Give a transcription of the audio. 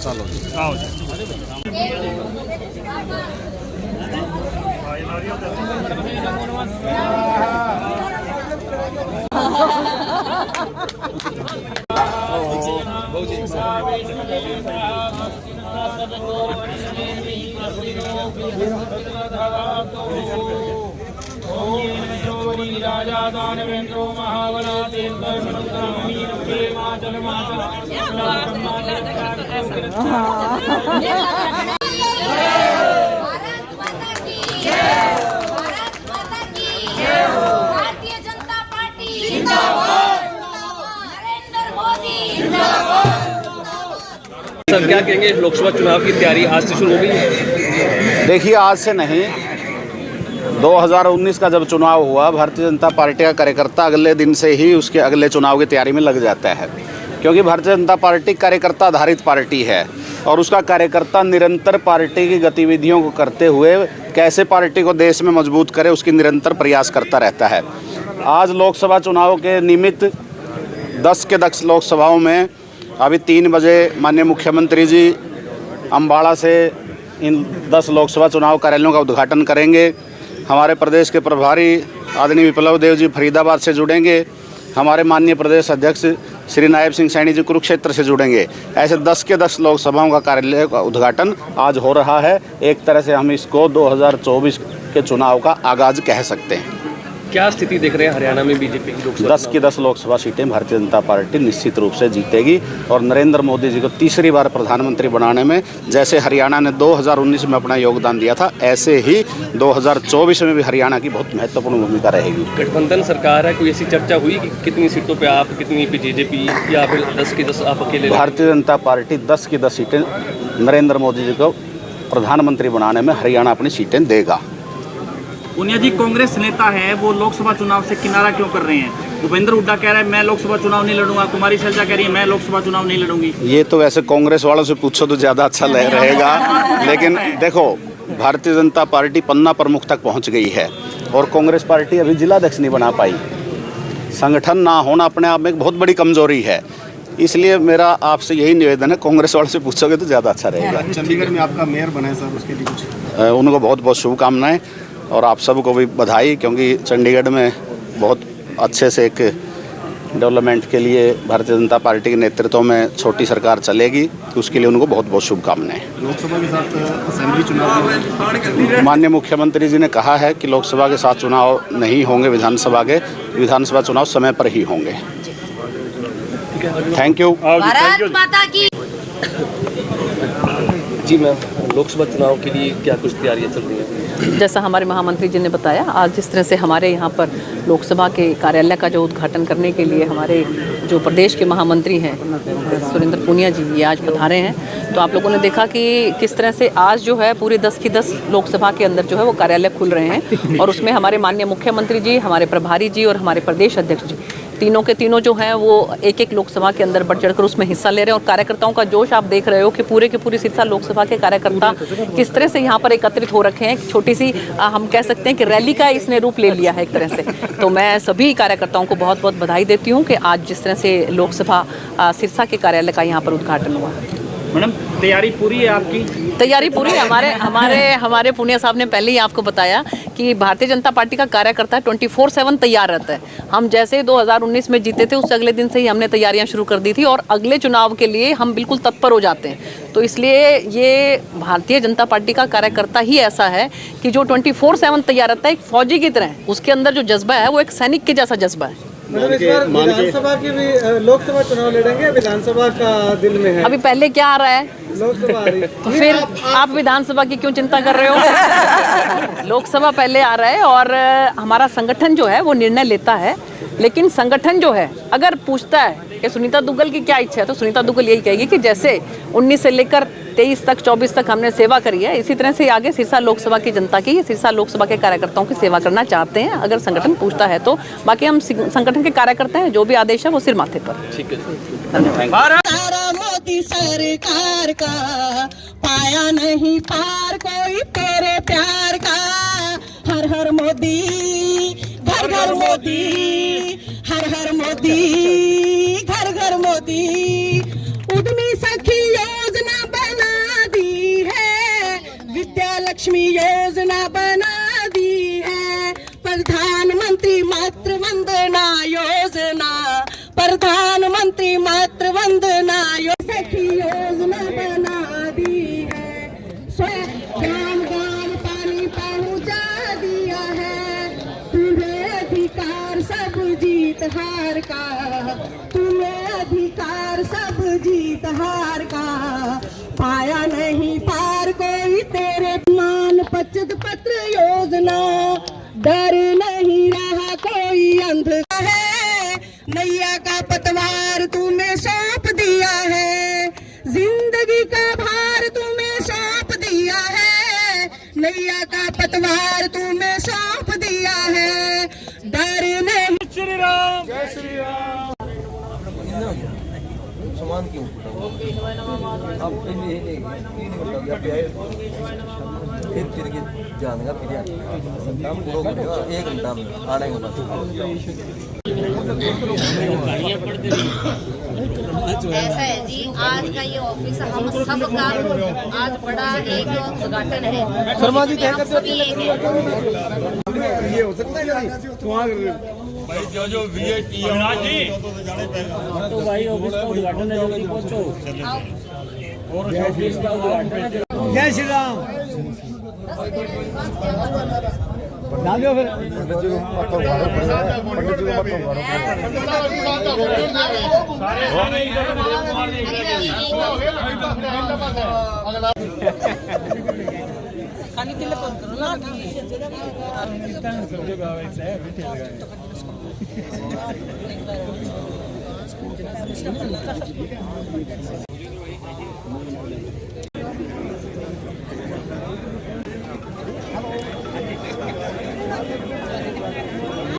चलो भारतीय जनता पार्टी जिंदाबाद, नरेंद्र मोदी जिंदाबाद। सर क्या कहेंगे, लोकसभा चुनाव की तैयारी आज से शुरू हो गई है? देखिए, आज से नहीं, 2019 का जब चुनाव हुआ, भारतीय जनता पार्टी का कार्यकर्ता अगले दिन से ही उसके अगले चुनाव की तैयारी में लग जाता है, क्योंकि भारतीय जनता पार्टी कार्यकर्ता आधारित पार्टी है और उसका कार्यकर्ता निरंतर पार्टी की गतिविधियों को करते हुए कैसे पार्टी को देश में मजबूत करे उसकी निरंतर प्रयास करता रहता है। आज लोकसभा चुनाव के निमित्त 10 के 10 लोकसभाओं में अभी 3 बजे माननीय मुख्यमंत्री जी अम्बाड़ा से इन 10 लोकसभा चुनाव कार्यालयों का उद्घाटन करेंगे। हमारे प्रदेश के प्रभारी आदरणीय विप्लव देव जी फरीदाबाद से जुड़ेंगे। हमारे माननीय प्रदेश अध्यक्ष श्री नायब सिंह सैनी जी कुरुक्षेत्र से जुड़ेंगे। ऐसे 10 के 10 लोकसभाओं का कार्यालय का उद्घाटन आज हो रहा है। एक तरह से हम इसको 2024 के चुनाव का आगाज कह सकते हैं। क्या स्थिति देख रहे हैं हरियाणा में बीजेपी की लोकसभा? 10 की 10 लोकसभा सीटें भारतीय जनता पार्टी निश्चित रूप से जीतेगी और नरेंद्र मोदी जी को तीसरी बार प्रधानमंत्री बनाने में जैसे हरियाणा ने 2019 में अपना योगदान दिया था, ऐसे ही 2024 में भी हरियाणा की बहुत महत्वपूर्ण भूमिका रहेगी। गठबंधन सरकार है, कोई ऐसी चर्चा हुई कि कितनी सीटों पे आप, कितनी पे बीजेपी, या फिर 10 की 10 आप अकेले? भारतीय जनता पार्टी 10 की 10 सीटें नरेंद्र मोदी जी को प्रधानमंत्री बनाने में हरियाणा अपनी सीटें देगा। पुनिया जी, कांग्रेस नेता है वो लोकसभा चुनाव से किनारा क्यों कर रहे हैं? भूपेंद्र हुड्डा कह रहे हैं मैं लोकसभा चुनाव नहीं लड़ूंगा, कुमारी शैलजा कह रही है मैं लोकसभा चुनाव नहीं लड़ूंगी। ये तो वैसे कांग्रेस वालों से पूछो तो ज़्यादा अच्छा रहेगा, लेकिन देखो, भारतीय जनता पार्टी पन्ना प्रमुख तक पहुंच गई है और कांग्रेस पार्टी अभी जिलाध्यक्ष नहीं बना पाई। संगठन ना होना अपने आप में एक बहुत बड़ी कमजोरी है, इसलिए मेरा आपसे यही निवेदन है, कांग्रेस वालों से पूछोगे तो ज़्यादा अच्छा रहेगा। चंडीगढ़ में आपका मेयर बना है सर, उसके लिए कुछ? उनको बहुत बहुत शुभकामनाएं और आप सबको भी बधाई, क्योंकि चंडीगढ़ में बहुत अच्छे से एक डेवलपमेंट के लिए भारतीय जनता पार्टी के नेतृत्व में छोटी सरकार चलेगी, उसके लिए उनको बहुत बहुत शुभकामनाएं। लोकसभा के साथ असेंबली चुनाव माननीय मुख्यमंत्री जी ने कहा है कि लोकसभा के साथ चुनाव नहीं होंगे, विधानसभा चुनाव समय पर ही होंगे। Thank you. भारत माता की। जी मैम, लोकसभा चुनाव के लिए क्या कुछ तैयारियां चल रही हैं? जैसा हमारे महामंत्री जी ने बताया, आज जिस तरह से हमारे यहाँ पर लोकसभा के कार्यालय का जो उद्घाटन करने के लिए हमारे जो प्रदेश के महामंत्री हैं सुरेंद्र पुनिया जी, ये आज पधारे हैं, तो आप लोगों ने देखा कि किस तरह से आज जो है पूरे 10 की 10 लोकसभा के अंदर जो है वो कार्यालय खुल रहे हैं और उसमें हमारे माननीय मुख्यमंत्री जी, हमारे प्रभारी जी और हमारे प्रदेश अध्यक्ष जी, तीनों के तीनों जो हैं वो एक एक लोकसभा के अंदर बढ़ चढ़कर उसमें हिस्सा ले रहे हैं और कार्यकर्ताओं का जोश आप देख रहे हो कि पूरे के पूरे सिरसा लोकसभा के कार्यकर्ता किस तरह से यहाँ पर एकत्रित हो रखे हैं। छोटी सी हम कह सकते हैं कि रैली का इसने रूप ले लिया है एक तरह से। तो मैं सभी कार्यकर्ताओं को बहुत बहुत बधाई देती हूँ कि आज जिस तरह से लोकसभा सिरसा के कार्यालय का यहाँ पर उद्घाटन हुआ। मैडम, तैयारी पूरी है आपकी? तैयारी पूरी है। हमारे पुनिया साहब ने पहले ही आपको बताया कि भारतीय जनता पार्टी का कार्यकर्ता 24/7 तैयार रहता है। हम जैसे 2019 में जीते थे उससे अगले दिन से ही हमने तैयारियां शुरू कर दी थी और अगले चुनाव के लिए हम बिल्कुल तत्पर हो जाते हैं। तो इसलिए ये भारतीय जनता पार्टी का कार्यकर्ता ही ऐसा है कि जो 24/7 तैयार रहता है, एक फौजी की तरह। उसके अंदर जो जज्बा है वो एक सैनिक के जैसा जज्बा है। मतलब इस बार विधानसभा की भी लोकसभा चुनाव लड़ेंगे, विधानसभा का दिल में है। अभी पहले क्या आ रहा है? लोकसभा आ रही है। तो फिर आप विधानसभा की क्यों चिंता कर रहे हो? लोकसभा पहले आ रहा है और हमारा संगठन जो है वो निर्णय लेता है, लेकिन संगठन जो है अगर पूछता है कि सुनीता दुग्गल की क्या इच्छा है, तो सुनीता दुग्गल यही कहेगी कि जैसे 19 से लेकर 23 तक 24 तक हमने सेवा करी है, इसी तरह से आगे सिरसा लोकसभा की जनता की, सिरसा लोकसभा के कार्यकर्ताओं की सेवा करना चाहते हैं अगर संगठन पूछता है तो। बाकी हम संगठन के कार्यकर्ता हैं, जो भी आदेश है वो सिर माथे पर। ठीक है, धन्यवाद। मोदी सरकार का पाया नहीं पार कोई तेरे प्यार का, हर हर मोदी, घर घर मोदी, हर हर मोदी, घर घर मोदी। उद्यमी सखी योजना बना दी है, विद्या लक्ष्मी योजना बना दी है, प्रधानमंत्री मातृ वंदना योजना, प्रधानमंत्री मातृ वंदना सखी योजना बना दी है, गांव गांव पानी पहुंचा दिया है, तुम्हें अधिकार सब जीत हार का, तुम्हें अधिकार सब जीत हार का, पाया नहीं पार कोई तेरे मान बचत पत्र योजना, डर नहीं रहा कोई अंधकार है, नैया का पतवार तुम्हें सौंप दिया है, जिंदगी का भार तुम्हें सौंप दिया है, नैया का पतवार तुम्हें सौंप दिया है, डर नहीं। श्री राम, जय श्री राम। सामान क्यों अब फिर के ध्यान का फिर काम पूरा करेगा 1 घंटा में आने के बाद। ऐसा है जी, आज का ये ऑफिस हम सब का आज बड़ा एक उद्घाटन है। शर्मा जी हम सभी एक हैं। ये हो सकता है भाई जो वीआईपी तो भाई ऑफिस का उद्घाटन है, जल्दी पहुंचो। और ऑफिस का उद्घाटन। जय श्री राम। डालियो फिर